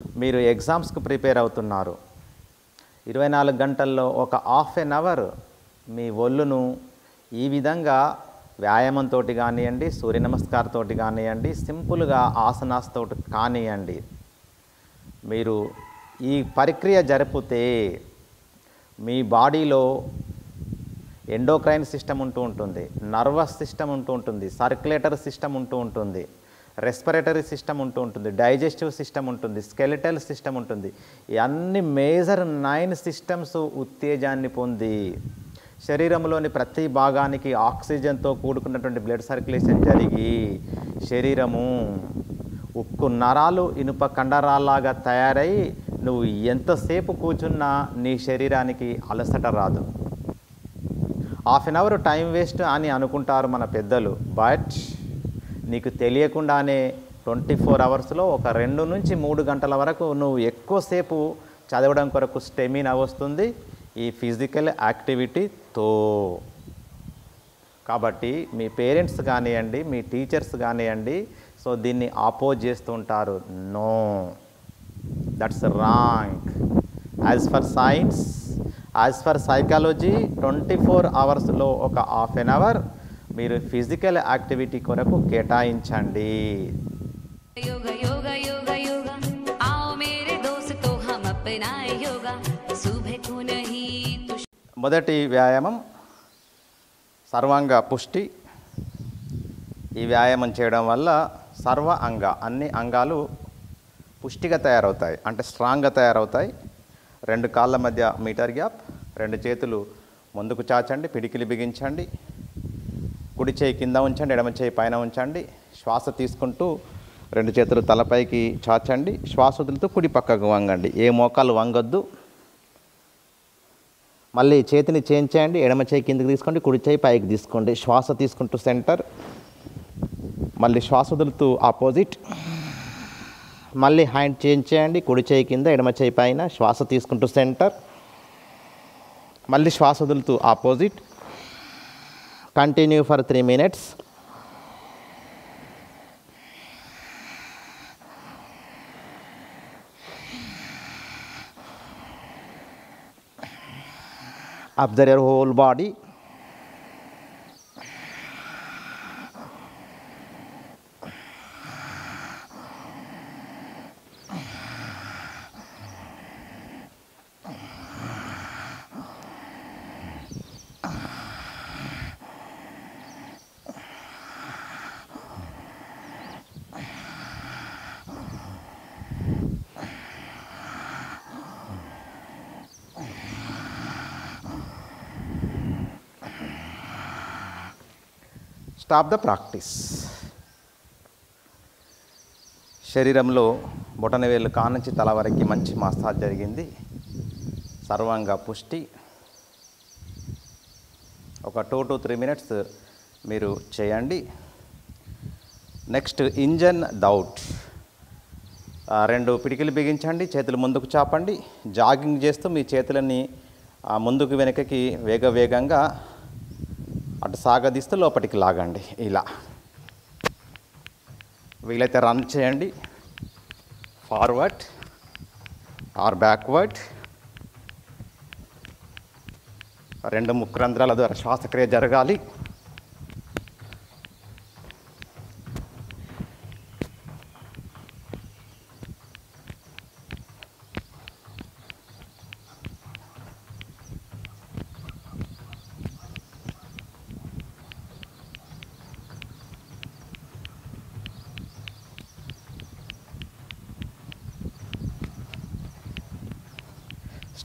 మీరు ఎగ్జామ్స్కి ప్రిపేర్ అవుతున్నారు. 24 గంటల్లో ఒక హాఫ్ ఎన్ అవర్ మీ ఒళ్ళును ఈ విధంగా వ్యాయామంతో కానివ్వండి, సూర్య నమస్కారంతో కానివ్వండి, సింపుల్గా ఆసనాస్తో కానివ్వండి, మీరు ఈ ప్రక్రియ జరిపితే మీ బాడీలో ఎండోక్రైన్ సిస్టమ్ ఉంటూ ఉంటుంది, నర్వస్ సిస్టమ్ ఉంటూ ఉంటుంది, సర్క్యులేటరీ సిస్టమ్ ఉంటూ ఉంటుంది, రెస్పిరేటరీ సిస్టమ్ ఉంటూ ఉంటుంది, డైజెస్టివ్ సిస్టమ్ ఉంటుంది, స్కెలిటల్ సిస్టమ్ ఉంటుంది. ఈ అన్ని మేజర్ 9 సిస్టమ్స్ ఉత్తేజాన్ని పొంది శరీరంలోని ప్రతి భాగానికి ఆక్సిజన్తో కూడుకున్నటువంటి బ్లడ్ సర్క్యులేషన్ జరిగి శరీరము ఉక్కు నరాలు ఇనుప కండరాల్లాగా తయారై నువ్వు ఎంతసేపు కూర్చున్నా నీ శరీరానికి అలసట రాదు. Half an hour time waste అని అనుకుంటారు మన పెద్దలు. బట్ నీకు తెలియకుండానే 24 అవర్స్లో ఒక 2 నుంచి 3 గంటల వరకు నువ్వు ఎక్కువసేపు చదవడం కొరకు స్టెమినా వస్తుంది ఈ ఫిజికల్ యాక్టివిటీతో. కాబట్టి మీ పేరెంట్స్ కానివ్వండి, మీ టీచర్స్ కానివ్వండి, సో దీన్ని ఆపోజ్ చేస్తూ ఉంటారు. No, that's wrong. As for science, as for psychology 24 అవర్స్లో ఒక హాఫ్ ఎన్ అవర్ మీరు ఫిజికల్ యాక్టివిటీ కొరకు కేటాయించండి. మొదటి వ్యాయామం సర్వాంగ పుష్టి. ఈ వ్యాయామం చేయడం వల్ల సర్వ అంగ అన్ని అంగాలు పుష్టిగా తయారవుతాయి, అంటే స్ట్రాంగ్గా తయారవుతాయి. 2 కాళ్ళ మధ్య మీటర్ గ్యాప్, 2 చేతులు ముందుకు చాచండి, పిడికిలి బిగించండి, కుడి చేయి కింద ఉంచండి, ఎడమ చేయి పైన ఉంచండి. శ్వాస తీసుకుంటూ 2 చేతులు తలపైకి చాచండి, శ్వాస వదులుతూ కుడి పక్కకు వంగండి, ఏ మోకాలు వంగొద్దు. మళ్ళీ చేతిని చేంజ్ చేయండి, ఎడమ చేయి కిందకి తీసుకోండి, కుడి చేయి పైకి తీసుకోండి, శ్వాస తీసుకుంటూ సెంటర్, మళ్ళీ శ్వాస వదులుతూ ఆపోజిట్. మళ్ళీ హ్యాండ్ చేంజ్ చేయండి, కుడి చేయి కింద, ఎడమ చేయి పైన, శ్వాస తీసుకుంటూ సెంటర్, మళ్ళీ శ్వాస వదులుతూ opposite. Continue for 3 minutes. Observe your whole body. Stop the practice. శరీరంలో బొటనవేలు కానుంచి తల వరకు మంచి మసాజ్ జరిగింది. సర్వాంగ పుష్టి ఒక 2 to 3 minutes మీరు చేయండి. Next engine దౌట్. 2 పిడికిలు బిగించండి, చేతులు ముందుకు చాపండి, జాగింగ్ చేస్తూ మీ చేతులని ముందుకు వెనకకి వేగంగా అటు సాగదీస్తూ లోపలికి లాగండి. ఇలా వీలైతే రన్ చేయండి, ఫార్వర్డ్ ఆర్ బ్యాక్వర్డ్. 2 ముక్కు రంధ్రాల ద్వారా శ్వాసక్రియ జరగాలి.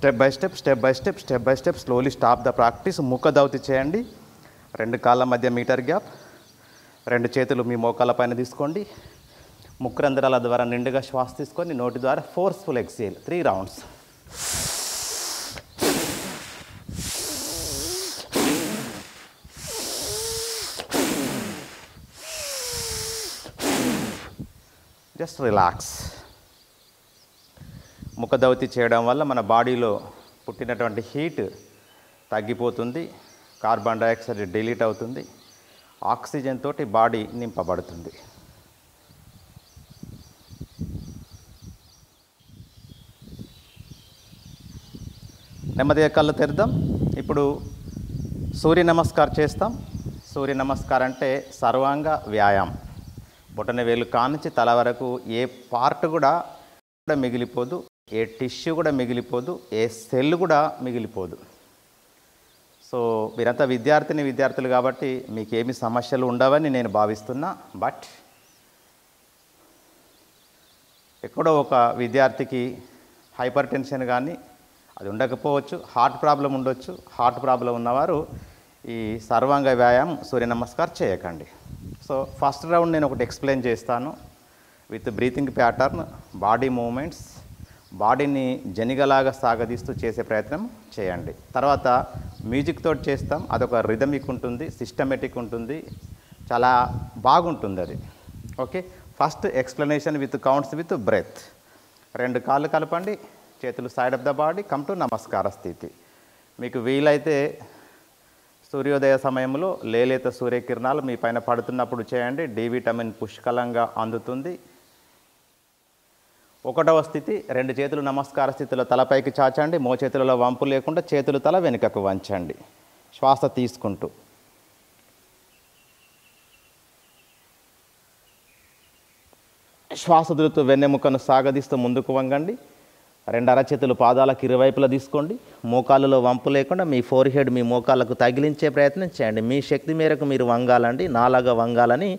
Step by step slowly stop the practice. ముఖ దౌతి చేయండి. 2 కాళ్ళ మధ్య మీటర్ గ్యాప్, 2 చేతులు మీ మోకాళ్ళ పైన తీసుకోండి. ముక్కు రంధ్రాల ద్వారా నిండుగా శ్వాస తీసుకొని నోటి ద్వారా forceful exhale 3 rounds. Just relax. ముఖదౌతి చేయడం వల్ల మన బాడీలో పుట్టినటువంటి హీట్ తగ్గిపోతుంది, కార్బన్ డైఆక్సైడ్ డిలీట్ అవుతుంది, ఆక్సిజన్ తోటి బాడీ నింపబడుతుంది. నెమ్మదిగా కళ్ళు తెరుద్దాం. ఇప్పుడు సూర్య నమస్కారం చేస్తాం. సూర్య నమస్కారం అంటే సర్వాంగ వ్యాయామం. బొటన వేలు కానుంచి తల వరకు ఏ పార్ట్ కూడా మిగిలిపోదు, ఏ టిష్యూ కూడా మిగిలిపోదు, ఏ సెల్ కూడా మిగిలిపోదు. సో మీరంతా విద్యార్థులు కాబట్టి మీకేమి సమస్యలు ఉండవని నేను భావిస్తున్నా. బట్ ఎక్కడో ఒక విద్యార్థికి హైపర్ టెన్షన్ కానీ అది ఉండకపోవచ్చు, హార్ట్ ప్రాబ్లం ఉండొచ్చు. హార్ట్ ప్రాబ్లం ఉన్నవారు ఈ సర్వాంగ వ్యాయామం సూర్య నమస్కారం చేయకండి. సో ఫస్ట్ రౌండ్ నేను ఒకటి ఎక్స్ప్లెయిన్ చేస్తాను with breathing pattern, body movements, బాడీని జనిగలాగా సాగదీస్తూ చేసే ప్రయత్నం చేయండి. తర్వాత మ్యూజిక్ తోటి చేస్తాం. అదొక రిథమిక్ ఉంటుంది, సిస్టమేటిక్ ఉంటుంది, చాలా బాగుంటుంది అది. Okay, first explanation with counts with breath. 2 కాళ్ళు కలపండి, చేతులు side of the body, come to నమస్కార స్థితి. మీకు వీలైతే సూర్యోదయ సమయంలో లేలేత సూర్యకిరణాలు మీ పైన పడుతున్నప్పుడు చేయండి. డి విటమిన్ పుష్కలంగా అందుతుంది. 1వ స్థితి, 2 చేతులు నమస్కార స్థితిలో తలపైకి చాచండి. మోచేతులలో వంపు లేకుండా చేతులు తల వెనుకకు వంచండి. శ్వాస తీసుకుంటూ శ్వాస వదులుతూ వెన్నెముకను సాగదీస్తూ ముందుకు వంగండి. 2 అరచేతులు పాదాలకు ఇరువైపులా తీసుకోండి. మోకాళ్ళలో వంపు లేకుండా మీ ఫోర్ హెడ్ మీ మోకాళ్ళకు తగిలించే ప్రయత్నం చేయండి. మీ శక్తి మేరకు మీరు వంగాలండి, నాలాగా వంగాలని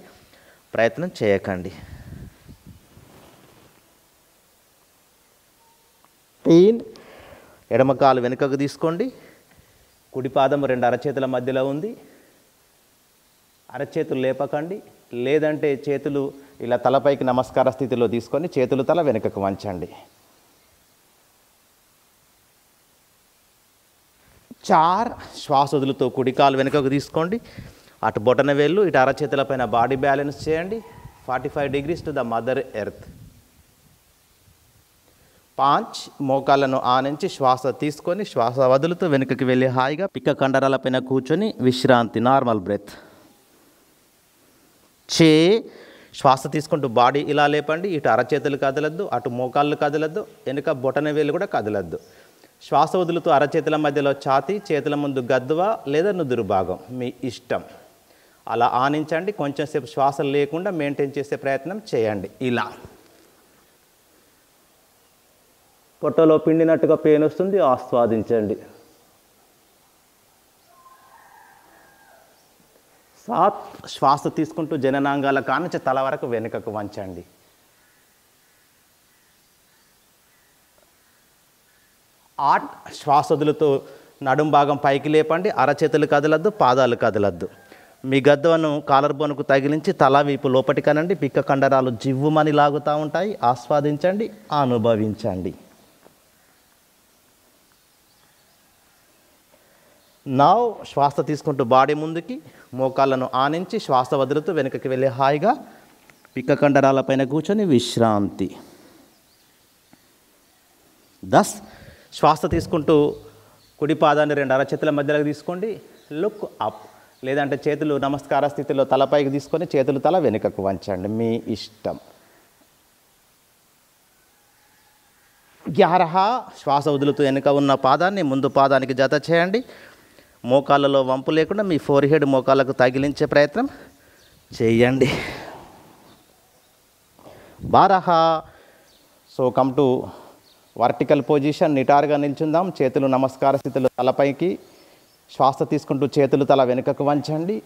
ప్రయత్నం చేయకండి. 3 ఎడమ కాలు వెనుకకు తీసుకోండి. కుడి పాదం 2 అరచేతుల మధ్యలో ఉంది. అరచేతులు లేపకండి, లేదంటే చేతులు ఇలా తలపైకి నమస్కార స్థితిలో తీసుకొని చేతులు తల వెనుకకు వంచండి. 4 శ్వాస వదులుతూ కుడి కాలు వెనుకకు తీసుకోండి. అటు బొటన వేళ్ళు ఇటు అరచేతుల పైన బాడీ బ్యాలెన్స్ చేయండి. 45 degrees to the mother earth. 5 మోకాళ్ళను ఆనించి శ్వాస తీసుకొని శ్వాస వదులుతూ వెనుకకి వెళ్ళి హాయిగా పిక్క కండరాల పైన కూర్చొని విశ్రాంతి, నార్మల్ బ్రెత్. 6 శ్వాస తీసుకుంటూ బాడీ ఇలా లేపండి. ఇటు అరచేతులు కదలద్దు, అటు మోకాళ్ళు కదలద్దు, వెనుక బొటన వేలు కూడా కదలద్దు. శ్వాస వదులుతూ అరచేతుల మధ్యలో ఛాతీ, చేతుల ముందు గద్దువ లేదా నుదురు భాగం మీ ఇష్టం అలా ఆనించండి. కొంచెం సేపు శ్వాస లేకుండా మెయింటైన్ చేసే ప్రయత్నం చేయండి. ఇలా పొట్టలో పిండినట్టుగా పెయిన్ వస్తుంది, ఆస్వాదించండి. 7 శ్వాస తీసుకుంటూ జననాంగాల కానుంచి తల వరకు వెనుకకు వంచండి. 8 శ్వాస వదులుతూ నడుం భాగం పైకి లేపండి. అరచేతులు కదలద్దు, పాదాలు కదలద్దు. మీ గద్దవను కాలర్ బోన్కు తగిలించి తల వీపు లోపటి కనండి. పిక్క కండరాలు జివ్వుమని లాగుతూ ఉంటాయి, ఆస్వాదించండి, అనుభవించండి. 9 శ్వాస తీసుకుంటూ బాడీ ముందుకి, మోకాళ్ళను ఆనించి శ్వాస వదులుతూ వెనుకకి వెళ్ళి హాయిగా పిక్క కండరాల పైన కూర్చొని విశ్రాంతి. 10 శ్వాస తీసుకుంటూ కుడి పాదాన్ని 2 అరచేతుల మధ్యలోకి తీసుకోండి. లుక్ అప్, లేదంటే చేతులు నమస్కార స్థితిలో తలపైకి తీసుకొని చేతులు తల వెనుకకు వంచండి, మీ ఇష్టం. 11 శ్వాస వదులుతూ వెనుక ఉన్న పాదాన్ని ముందు పాదానికి జత చేయండి. మోకాళ్ళలో వంపు లేకుండా మీ ఫోర్ హెడ్ మోకాళ్ళకు తగిలించే ప్రయత్నం చేయండి. 12 so come to vertical position. నిటారుగా నిల్చుందాం. చేతులు నమస్కార స్థితిలో తలపైకి, శ్వాస తీసుకుంటూ చేతులు తల వెనుకకు వంచండి.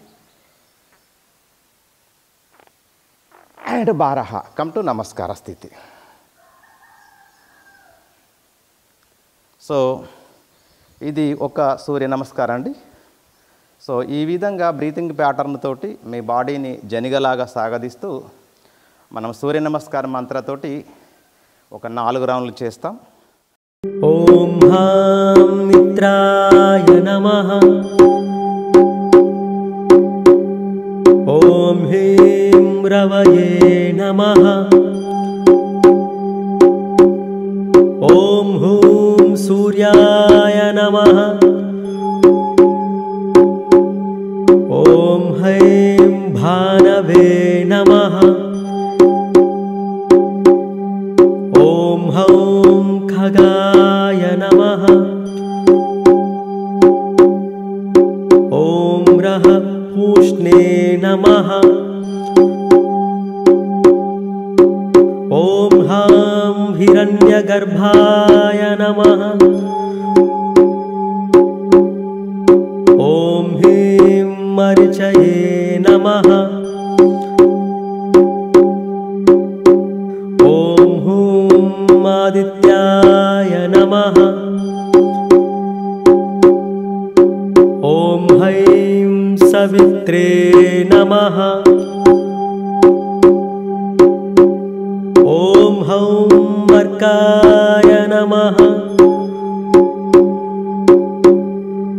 అండ్ 12 కమ్ టు నమస్కార స్థితి. సో ఇది ఒక సూర్య నమస్కారం అండి. సో ఈ విధంగా బ్రీతింగ్ ప్యాటర్న్ తోటి మీ బాడీని జనిగలాగా సాగదీస్తూ మనం సూర్య నమస్కారం మంత్రతోటి ఒక 4 రౌండ్లు చేస్తాం. ఓం హ్రాం మిత్రాయ నమః. ఓం హ్రీం రవయే నమః. ఓం హూం సూర్యాయ నమః. ఓం హ్రైం భానవే నమః. ఓం హౌం ఖగాయ నమః. हिरण्यगर्भाय नमः। ॐ ह्रीं मरीचये नमः। ॐ हूं आदित्याय नमः। ॐ हैं सवित्रे नमः। ॐ हौं अर्काय नमः।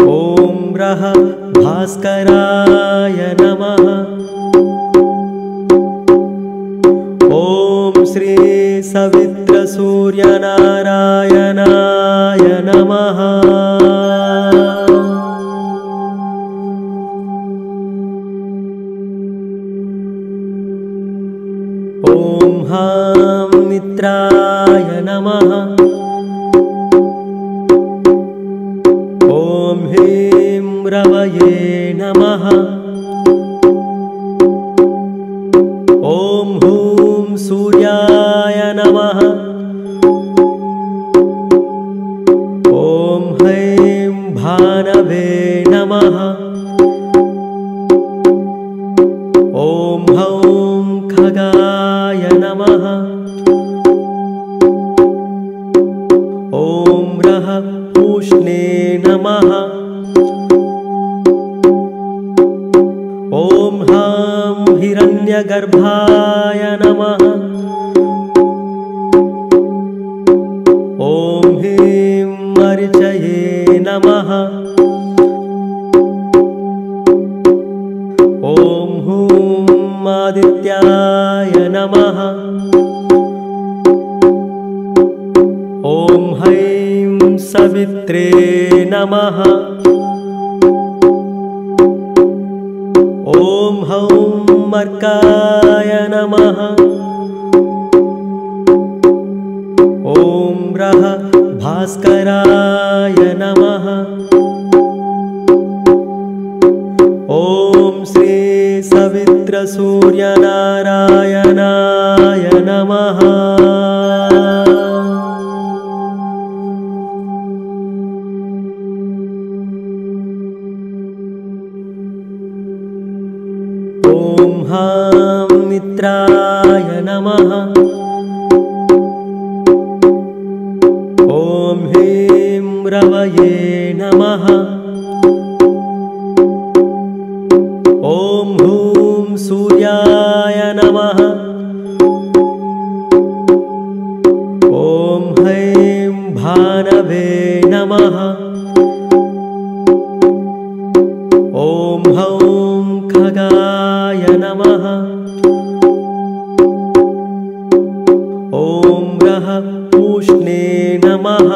ॐ रः भास्कराय नमः। ॐ श्री सवित्रसूर्यनारायणाय नमः। ॐ हां मित्राय नमः। ॐ ह्रीं रवये नमः। ॐ हूं सूर्याय नमः। ॐ हैं भानवे नमः। ॐ हौं खगाय नमः। ॐ रः पूष्णे नमः। ॐ हां हिरण्यगर्भाय नमः। ॐ ह्रीं मरीचये नमः। ॐ हूं आदित्याय नमः। ॐ हैं सवित्रे नमः। ॐ हौं अर्काय नमः। ॐ रः भास्कराय नमः। ॐ श्री सवित्रसूर्यनारायणाय नमः। ॐ हां मित्राय नमः। ॐ ह्रीं रवये नमः। ॐ हूं सूर्याय नमः। ॐ हैं भानवे नमः। ॐ हौं खगाय नमः। ॐ रः पूष्णे नमः।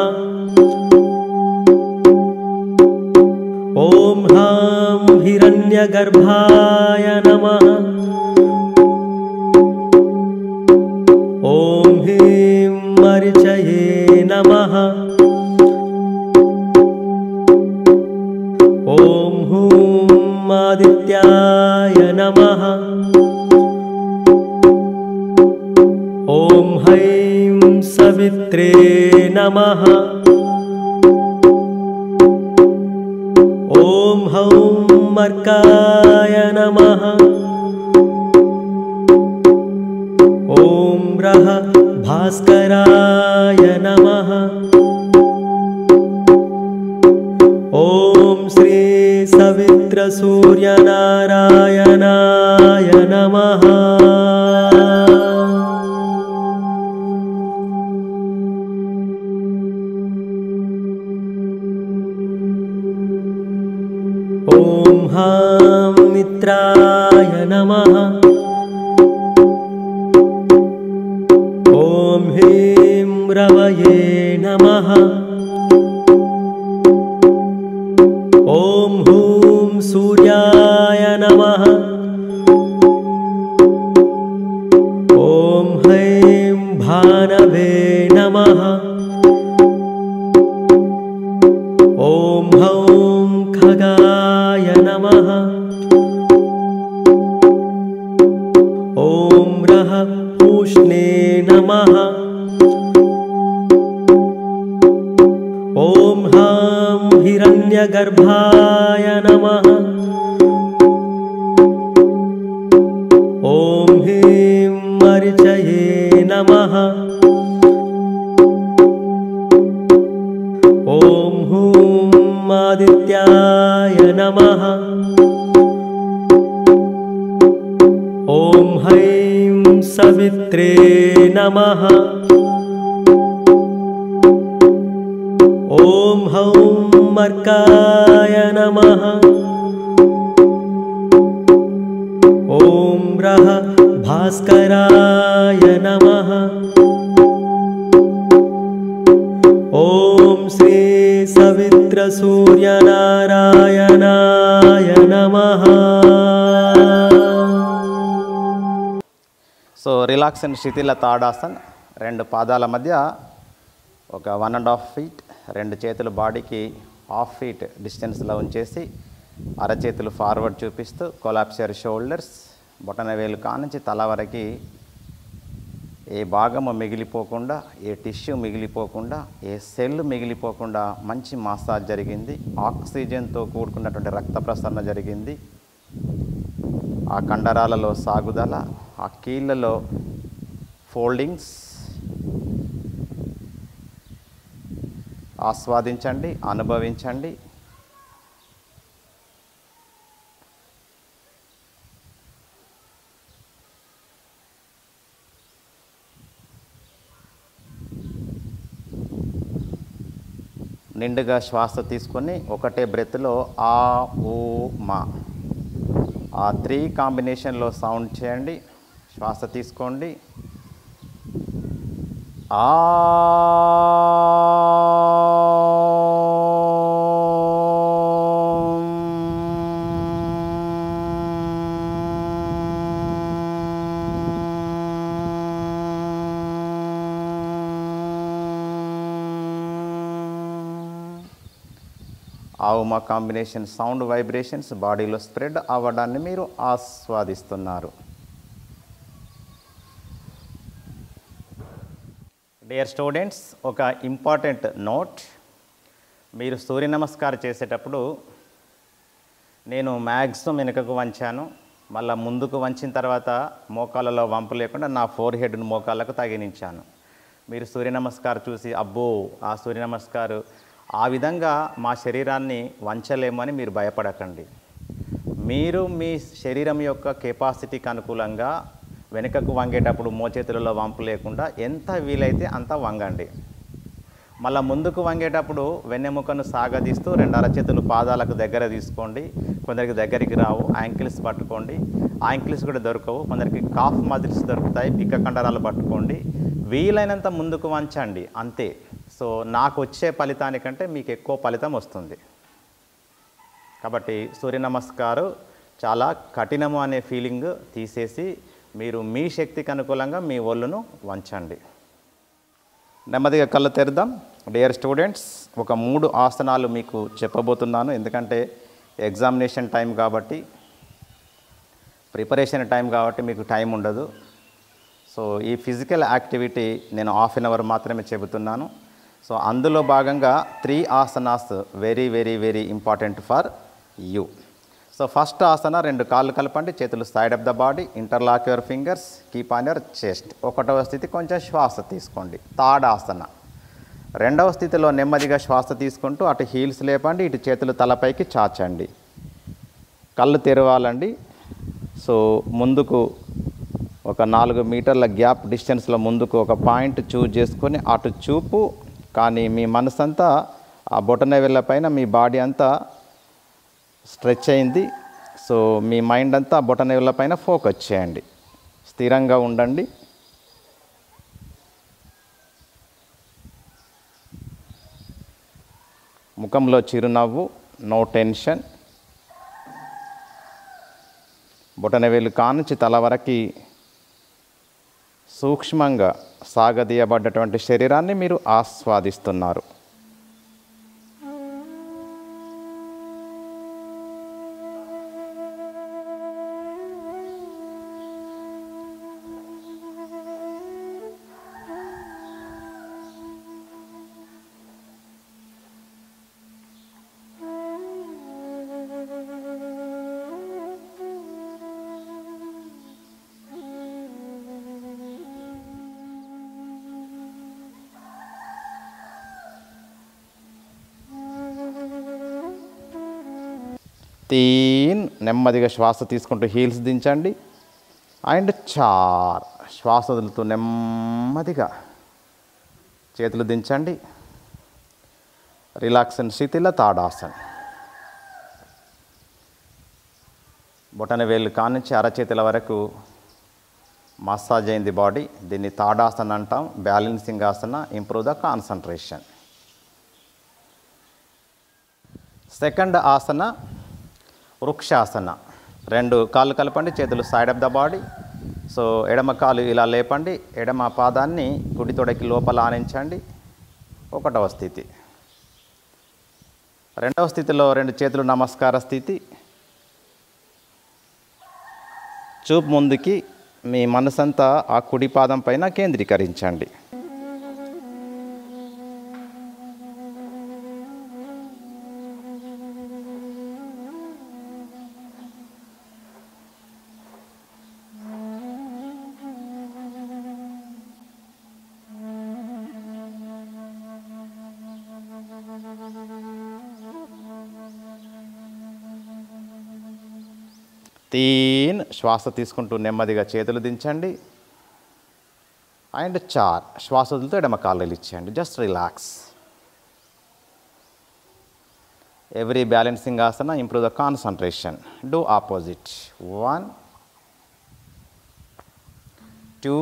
ॐ हां हिरण्यगर्भाय नमः। ॐ ह्रीं मरीचये नमः। ॐ हूं आदित्याय नमः। ॐ हैं सवित्रे नमः। ॐ हौं अर्काय नमः। ॐ रः भास्कराय नमः। ॐ श्री सवित्रसूर्यनारायणाय नमः। ॐ हां मित्राय नमः। ॐ ह्रीं रवये नमः। ॐ हूं सूर्याय नमः। ॐ हैं भानवे नमः। ॐ हौं खगाय नमः। ॐ रः पूष्णे नमः। हिरण्यगर्भाय नमः। ॐ ह्रीं मरीचये नमः। ॐ हूं आदित्याय नमः। ॐ हैं सवित्रे नमः। ॐ हौं अर्काय नमः। ॐ रः भास्कराय नमः। ॐ श्री सवित्रसूर्यनारायणाय नमः। సో రిలాక్స్ అండ్ శిథిల తాడాసన్. రెండు పాదాల మధ్య ఒక 1.5 feet, రెండు చేతులు బాడీకి 1/2 feet డిస్టెన్స్లో ఉంచేసి అరచేతులు ఫార్వర్డ్ చూపిస్తూ కొలాప్స్ యువర్ షోల్డర్స్. బొటన వేలు కానుంచి తల వరకు ఏ భాగము మిగిలిపోకుండా, ఏ టిష్యూ మిగిలిపోకుండా, ఏ సెల్ మిగిలిపోకుండా మంచి మసాజ్ జరిగింది. ఆక్సిజన్తో కూడుకున్నటువంటి రక్త ప్రసరణ జరిగింది. ఆ కండరాలలో సాగుదల, ఆ కీళ్ళలో ఫోల్డింగ్స్ ఆస్వాదించండి, అనుభవించండి. నిండుగా శ్వాస తీసుకొని ఒకటే బ్రెత్లో ఆ, ఊ, మా, ఆ 3 కాంబినేషన్లో సౌండ్ చేయండి. శ్వాస తీసుకోండి. ఆ, ఆవుమా కాంబినేషన్ సౌండ్ వైబ్రేషన్స్ బాడీలో స్ప్రెడ్ అవ్వడాన్ని మీరు ఆస్వాదిస్తున్నారు. డియర్ స్టూడెంట్స్, ఒక ఇంపార్టెంట్ నోట్. మీరు సూర్య నమస్కారం చేసేటప్పుడు నేను మ్యాక్సిమం వెనుకకు వంచాను, మళ్ళీ ముందుకు వంచిన తర్వాత మోకాళ్ళలో వంపు లేకుండా నా ఫోర్ హెడ్ను మోకాళ్ళకు తగిలించాను. మీరు సూర్య నమస్కారం చూసి అబ్బో ఆ సూర్య నమస్కారం ఆ విధంగా మా శరీరాన్ని వంచలేమని మీరు భయపడకండి. మీరు మీ శరీరం యొక్క కెపాసిటీకి అనుకూలంగా వెనుకకు వంగేటప్పుడు మోచేతులలో వంపు లేకుండా ఎంత వీలైతే అంత వంగండి. మళ్ళీ ముందుకు వంగేటప్పుడు వెన్నెముకను సాగదీస్తూ 2 అరచేతులు పాదాలకు దగ్గర తీసుకోండి. కొందరికి దగ్గరికి రావు, యాంకిల్స్ పట్టుకోండి. యాంకిల్స్ కూడా దొరకవు, కొందరికి కాఫ్ మజిల్స్ దొరుకుతాయి, పిక్క కండరాలు పట్టుకోండి. వీలైనంత ముందుకు వంచండి, అంతే. సో నాకు వచ్చే ఫలితానికంటే మీకు ఎక్కువ ఫలితం వస్తుంది. కాబట్టి సూర్య నమస్కారం చాలా కఠినము అనే ఫీలింగ్ తీసేసి మీరు మీ శక్తికి అనుకూలంగా మీ ఒళ్ళును వంచండి. నెమ్మదిగా కళ్ళు తెరుద్దాం. డియర్ స్టూడెంట్స్, ఒక 3 ఆసనాలు మీకు చెప్పబోతున్నాను. ఎందుకంటే ఎగ్జామినేషన్ టైం కాబట్టి, ప్రిపరేషన్ టైం కాబట్టి మీకు టైం ఉండదు. సో ఈ ఫిజికల్ యాక్టివిటీ నేను 1/2 hour మాత్రమే చెబుతున్నాను. సో అందులో భాగంగా 3 asanas very very very important for you. So first asana, 2 కాళ్ళు కలపండి, చేతులు side of the body, interlock your fingers, keep on your chest. 1వ స్థితి కొంచెం శ్వాస తీసుకోండి. తాడాసన. 2వ స్థితిలో నెమ్మదిగా శ్వాస తీసుకుంటూ అటు హీల్స్ లేపండి, ఇటు చేతులు తలపైకి చాచండి, కళ్ళు తెరవాలండి. సో ముందుకు ఒక 4 మీటర్ల గ్యాప్ డిస్టెన్స్లో ముందుకు ఒక పాయింట్ చూజ్ చేసుకొని అటు చూపు, కానీ మీ మనసంతా ఆ బొటన వేళ్ళ పైన, మీ బాడీ అంతా స్ట్రెచ్ అయింది. సో మీ మైండ్ అంతా బొటన వేళ్ళ పైన ఫోకస్ చేయండి. స్థిరంగా ఉండండి. ముఖంలో చిరునవ్వు, నో టెన్షన్. బొటన వేలు కానుంచి తల వరకు సూక్ష్మంగా సాగదీయబడ్డటువంటి శరీరాన్ని మీరు ఆస్వాదిస్తున్నారు. తీన్, నెమ్మదిగా శ్వాస తీసుకుంటూ హీల్స్ దించండి. అండ్ 4, శ్వాస వదులుతూ నెమ్మదిగా చేతులు దించండి. రిలాక్సన్ శిథిల తాడాసన్. బొటన వేలు కానుంచి అరచేతుల వరకు మసాజ్ అయింది బాడీ. దీన్ని తాడాసన అంటాం. Balancing asana, improve the concentration. Second asana Vrikshasana. 2 కాళ్ళు కలపండి, చేతులు side of the body. So ఎడమ కాలు ఇలా లేపండి, ఎడమ పాదాన్ని కుడి తొడకి లోపల ఆనించండి. 1వ స్థితి. 2వ స్థితిలో 2 చేతులు నమస్కార స్థితి. చూపు ముందుకి, మీ మనసంతా ఆ కుడి పాదం పైన కేంద్రీకరించండి. తీన్, శ్వాస తీసుకుంటూ నెమ్మదిగా చేతులు దించండి. అండ్ 4, శ్వాస వదులుతూ ఎడమ కాళ్ళు ఇచ్చేయండి. Just relax. Every balancing asana improve the concentration. Do opposite. 1, 2,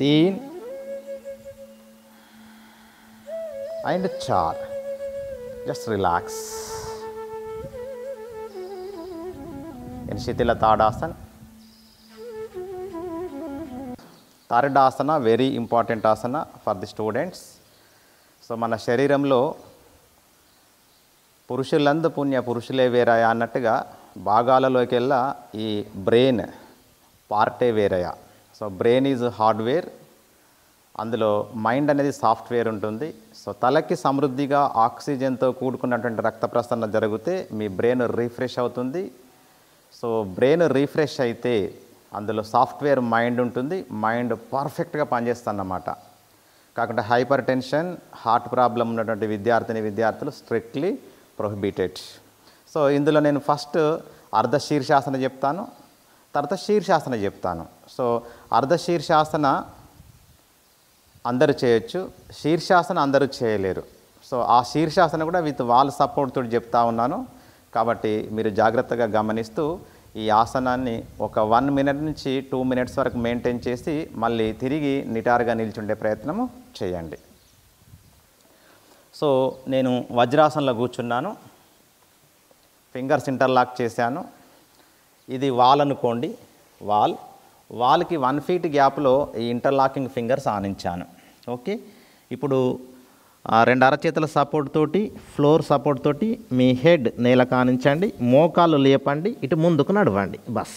3 and 4. Just relax. In Shitila Tadasana. Third asana, very important asana for the students. So మన శరీరంలో పురుషులందు పుణ్య పురుషులే వేరయ అన్నట్టుగా భాగాలలోకి వెళ్ళా ఈ బ్రెయిన్ పార్టే వేరయ. సో బ్రెయిన్ ఈజ్ హార్డ్వేర్, అందులో మైండ్ అనేది సాఫ్ట్వేర్ ఉంటుంది. సో తలకి సమృద్ధిగా ఆక్సిజన్తో కూడుకున్నటువంటి రక్త ప్రసరణ జరిగితే మీ బ్రెయిన్ రీఫ్రెష్ అవుతుంది. సో బ్రెయిన్ రీఫ్రెష్ అయితే అందులో సాఫ్ట్వేర్ మైండ్ ఉంటుంది, మైండ్ పర్ఫెక్ట్గా పనిచేస్తుందన్నమాట. కాకుండా హైపర్ టెన్షన్, హార్ట్ ప్రాబ్లం ఉన్నటువంటి విద్యార్థులు స్ట్రిక్ట్లీ ప్రొహిబిటెడ్. సో ఇందులో నేను ఫస్ట్ అర్ధశీర్షాసన చెప్తాను, తర్వాత శీర్షాసన చెప్తాను. సో అర్ధశీర్షాసన అందరూ చేయొచ్చు, శీర్షాసన అందరూ చేయలేరు. సో ఆ శీర్షాసన కూడా విత్ వాల్ సపోర్ట్ తోటి చెప్తా ఉన్నాను. కాబట్టి మీరు జాగ్రత్తగా గమనిస్తూ ఈ ఆసనాన్ని ఒక 1 మినిట్ నుంచి 2 మినిట్స్ వరకు మెయింటైన్ చేసి మళ్ళీ తిరిగి నిటారుగా నిల్చుండే ప్రయత్నము చేయండి. సో నేను వజ్రాసనంలో కూర్చున్నాను, ఫింగర్స్ ఇంటర్లాక్ చేశాను. ఇది వాల్ అనుకోండి, వాల్కి 1 ఫీట్ గ్యాప్లో ఈ ఇంటర్లాకింగ్ ఫింగర్స్ ఆనించాను. ఓకే, ఇప్పుడు 2 అరచేతుల సపోర్ట్ తోటి, ఫ్లోర్ సపోర్ట్ తోటి మీ హెడ్ నేల కానించండి, మోకాళ్ళు లేపండి, ఇటు ముందుకు నడవండి. బస్,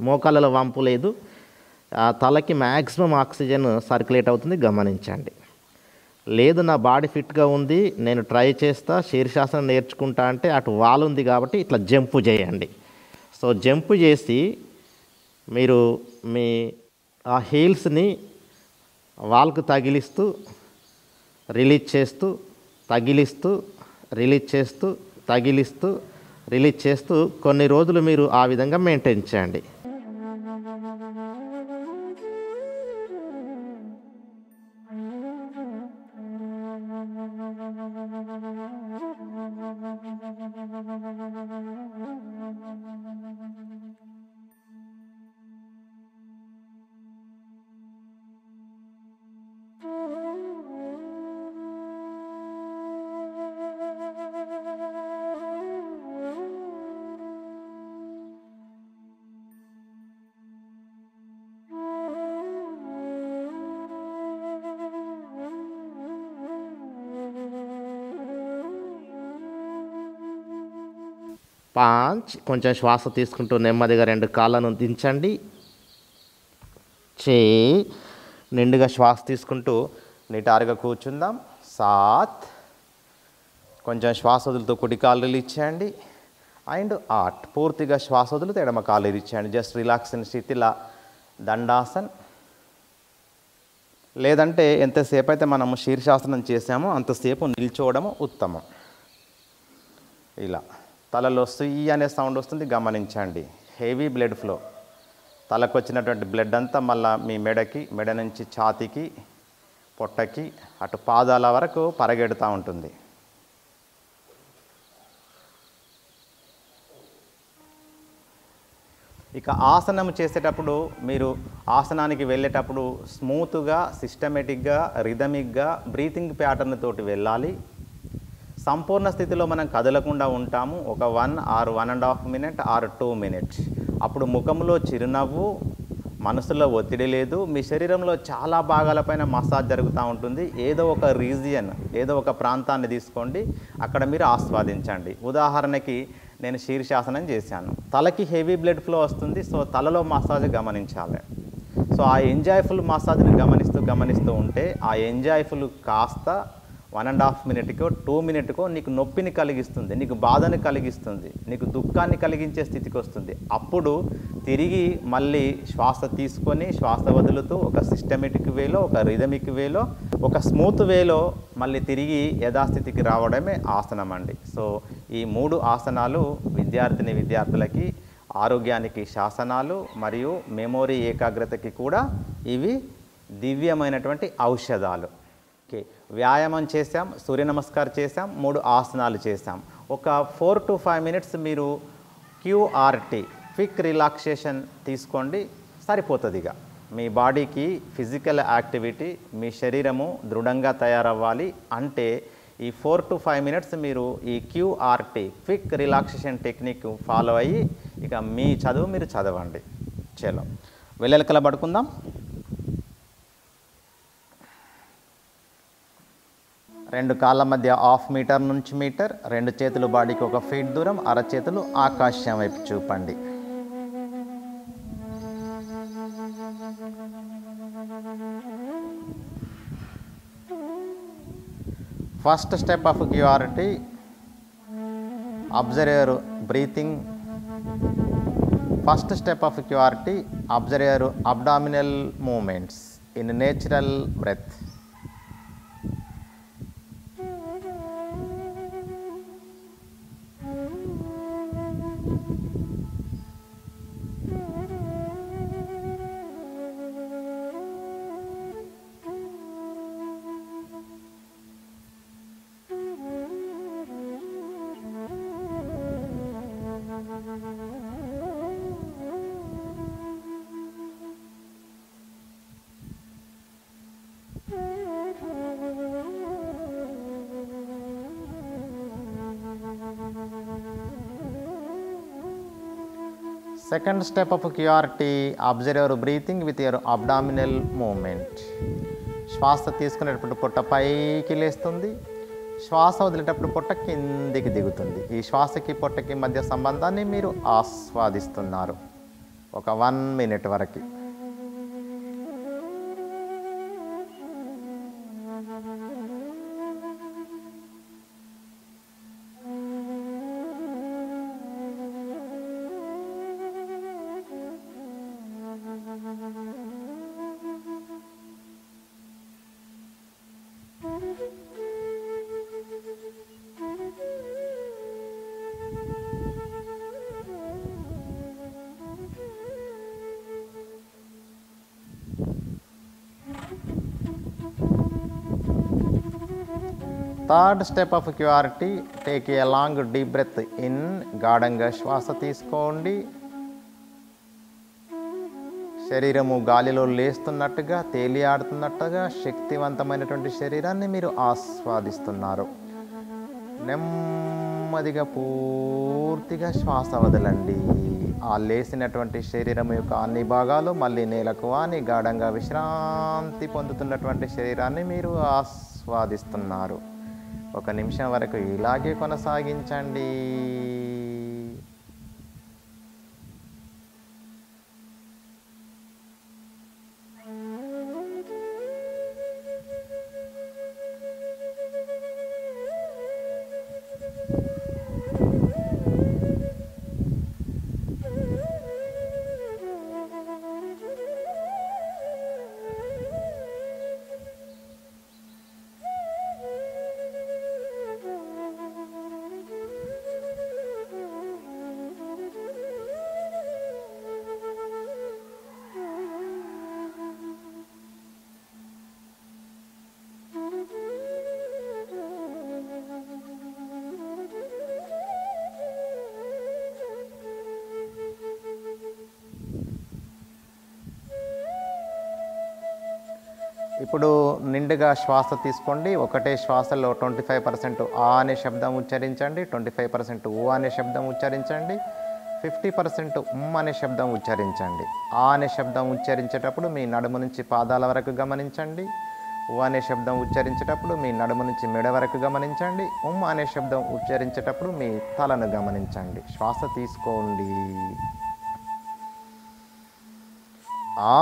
మోకాళ్ళలో వంపు లేదు, తలకి మ్యాక్సిమం ఆక్సిజన్ సర్క్యులేట్ అవుతుంది, గమనించండి. లేదు నా బాడీ ఫిట్గా ఉంది, నేను ట్రై చేస్తా, శీర్షాసనం నేర్చుకుంటా అంటే అటు వాల్ ఉంది కాబట్టి ఇట్లా జంపు చేయండి. సో జంపు చేసి మీరు మీ ఆ హీల్స్ని వాల్కు తగిలిస్తూ రిలీజ్ చేస్తూ, తగిలిస్తూ, రిలీజ్ చేస్తూ, తగిలిస్తూ, రిలీజ్ చేస్తూ కొన్ని రోజులు మీరు ఆ విధంగా మెయింటైన్ చేయండి. 5. కొంచెం శ్వాస తీసుకుంటూ నెమ్మదిగా 2 కాళ్ళను దించండి. 6. నిండుగా శ్వాస తీసుకుంటూ నిటారుగా కూర్చుందాం. 7. కొంచెం శ్వాస వదులుతూ కుడి కాళ్ళు రిలీజ్ చేయండి. అండ్ 8. పూర్తిగా శ్వాస వదులుతూ ఎడమ కాళ్ళు రిలీజ్ చేయండి. జస్ట్ రిలాక్స్ అయిన స్థితిలో దండాసన్. లేదంటే ఎంతసేపు అయితే మనము శీర్షాసనం చేసామో అంతసేపు నిల్చోవడము ఉత్తమం. ఇలా తలలో సుయ్యి అనే సౌండ్ వస్తుంది, గమనించండి. హెవీ బ్లడ్ ఫ్లో, తలకు వచ్చినటువంటి బ్లడ్ అంతా మళ్ళీ మీ మెడకి, మెడ నుంచి ఛాతీకి, పొట్టకి, అటు పాదాల వరకు పరిగెడుతూ ఉంటుంది. ఇక ఆసనం చేసేటప్పుడు మీరు ఆసనానికి వెళ్ళేటప్పుడు స్మూత్గా, సిస్టమేటిక్గా, రిథమిక్గా బ్రీతింగ్ ప్యాటర్న్ తోటి వెళ్ళాలి. సంపూర్ణ స్థితిలో మనం కదలకుండా ఉంటాము ఒక 1 or 1.5 minute or 2 minutes. అప్పుడు ముఖంలో చిరునవ్వు, మనసులో ఒత్తిడి లేదు, మీ శరీరంలో చాలా భాగాలపైన మసాజ్ జరుగుతూ ఉంటుంది. ఏదో ఒక రీజియన్, ఏదో ఒక ప్రాంతాన్ని తీసుకోండి, అక్కడ మీరు ఆస్వాదించండి. ఉదాహరణకి నేను శీర్షాసనం చేశాను, తలకి హెవీ బ్లడ్ ఫ్లో వస్తుంది, సో తలలో మసాజ్ గమనించాలి. సో ఆ ఎంజాయ్ఫుల్ మసాజ్ని గమనిస్తూ ఉంటే ఆ ఎంజాయ్ఫుల్ కాస్త 1.5 minute-కో 2 minute-కో నీకు నొప్పిని కలిగిస్తుంది, నీకు బాధని కలిగిస్తుంది, నీకు దుఃఖాన్ని కలిగించే స్థితికి వస్తుంది. అప్పుడు తిరిగి మళ్ళీ శ్వాస తీసుకొని శ్వాస వదులుతూ ఒక సిస్టమేటిక్ వేలో, ఒక రిథమిక్ వేలో, ఒక స్మూత్ వేలో మళ్ళీ తిరిగి యథాస్థితికి రావడమే ఆసనం అండి. సో ఈ 3 ఆసనాలు విద్యార్థులకి ఆరోగ్యానికి శాసనాలు మరియు మెమొరీ ఏకాగ్రతకి కూడా ఇవి దివ్యమైనటువంటి ఔషధాలు. ఓకే, వ్యాయామం చేసాం, సూర్య నమస్కారం చేసాం, 3 ఆసనాలు చేసాం. ఒక 4 to 5 minutes మీరు QRT, క్విక్ రిలాక్సేషన్ తీసుకోండి, సరిపోతుంది. ఇక మీ బాడీకి ఫిజికల్ యాక్టివిటీ, మీ శరీరము దృఢంగా తయారవ్వాలి అంటే ఈ 4 to 5 minutes మీరు ఈ QRT, quick relaxation technique follow అయ్యి ఇక మీ చదువు మీరు చదవండి. చలో వెళ్ళెలకల పడుకుందాం. రెండు కాళ్ళ మధ్య 1/2 మీటర్ నుంచి మీటర్, 2 చేతులు బాడీకి 1 feet దూరం, అరచేతులు ఆకాశం వైపు చూపండి. First step of QRT, observe your breathing. First step of QRT, observe your abdominal movements in natural breath. Second step of QRT, observe your breathing with your abdominal movement. శ్వాస తీసుకునేటప్పుడు పొట్ట పైకి లేస్తుంది, శ్వాస వదిలేటప్పుడు పొట్ట కిందికి దిగుతుంది. ఈ శ్వాసకి పొట్టకి మధ్య సంబంధాన్ని మీరు ఆస్వాదిస్తున్నారు ఒక 1 minute వరకు. Third step of QRT, take a long deep breath in. గాఢంగా శ్వాస తీసుకోండి. శరీరము గాలిలో లేస్తున్నట్టుగా, తేలియాడుతున్నట్టుగా శక్తివంతమైనటువంటి శరీరాన్ని మీరు ఆస్వాదిస్తున్నారు. నెమ్మదిగా పూర్తిగా శ్వాస వదలండి. ఆ లేసినటువంటి శరీరం యొక్క అన్ని భాగాలు మళ్ళీ నేలకు వాని గాఢంగా విశ్రాంతి పొందుతున్నటువంటి శరీరాన్ని మీరు ఆస్వాదిస్తున్నారు. 1 నిమిషం వరకు ఇలాగే కొనసాగించండి. ఇప్పుడు నిండుగా శ్వాస తీసుకోండి. ఒకటే శ్వాసలో 25% ఆ అనే శబ్దం ఉచ్చరించండి, 25% ఊ అనే శబ్దం ఉచ్చరించండి, 50% అనే శబ్దం ఉచ్చరించండి. ఆ అనే శబ్దం ఉచ్చరించేటప్పుడు మీ నడుము నుంచి పాదాల వరకు గమనించండి. ఊ అనే శబ్దం ఉచ్చరించేటప్పుడు మీ నడుము నుంచి మెడ వరకు గమనించండి. అనే శబ్దం ఉచ్చరించేటప్పుడు మీ తలను గమనించండి. శ్వాస తీసుకోండి. ఆ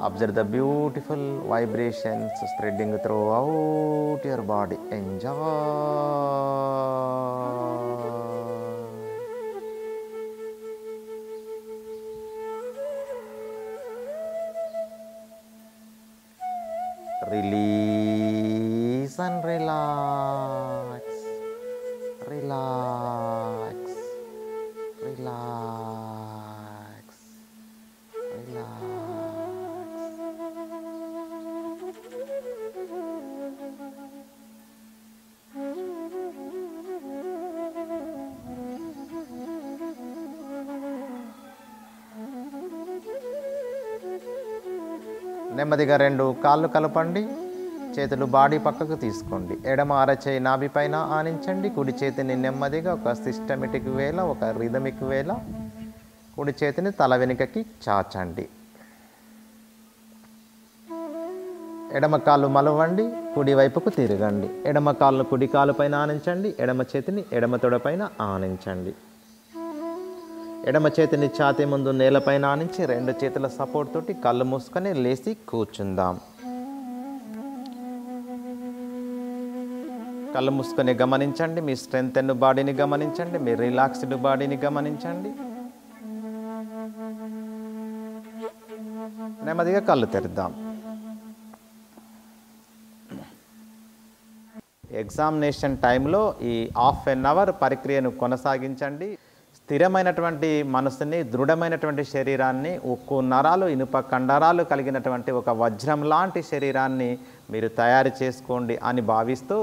Observe the beautiful vibrations spreading throughout your body. Enjoy. Release and relax. Relax. Relax. Relax. నెమ్మదిగా రెండు కాళ్ళు కలపండి. చేతులు బాడీ పక్కకు తీసుకోండి. ఎడమ అరచేయి నాభి పైన ఆనించండి. కుడి చేతిని నెమ్మదిగా ఒక సిస్టమేటిక్ వేలో, ఒక రిథమిక్ వేలో కుడి చేతిని తల వెనుకకి చాచండి. ఎడమ కాళ్ళు మలవండి. కుడి వైపుకు తిరగండి. ఎడమ కాళ్ళను కుడి కాలు పైన ఆనించండి. ఎడమ చేతిని ఎడమ తొడ పైన ఆనించండి. ఎడమ చేతిని ఛాతీ ముందు నేలపైన ఆనించి రెండు చేతుల సపోర్ట్ తోటి కళ్ళు మూసుకొని లేచి కూర్చుందాం. కళ్ళు మూసుకొని గమనించండి. మీ స్ట్రెంగ్తెన్ బాడీని గమనించండి. మీ రిలాక్స్డ్ బాడీని గమనించండి. నెమ్మదిగా కళ్ళు తెరుద్దాం. ఎగ్జామినేషన్ టైంలో ఈ హాఫ్ ఎన్ అవర్ ప్రక్రియను కొనసాగించండి. స్థిరమైనటువంటి మనసుని, దృఢమైనటువంటి శరీరాన్ని, ఉక్కు నరాలు, ఇనుప కండరాలు కలిగినటువంటి ఒక వజ్రం లాంటి శరీరాన్ని మీరు తయారు చేసుకోండి అని భావిస్తూ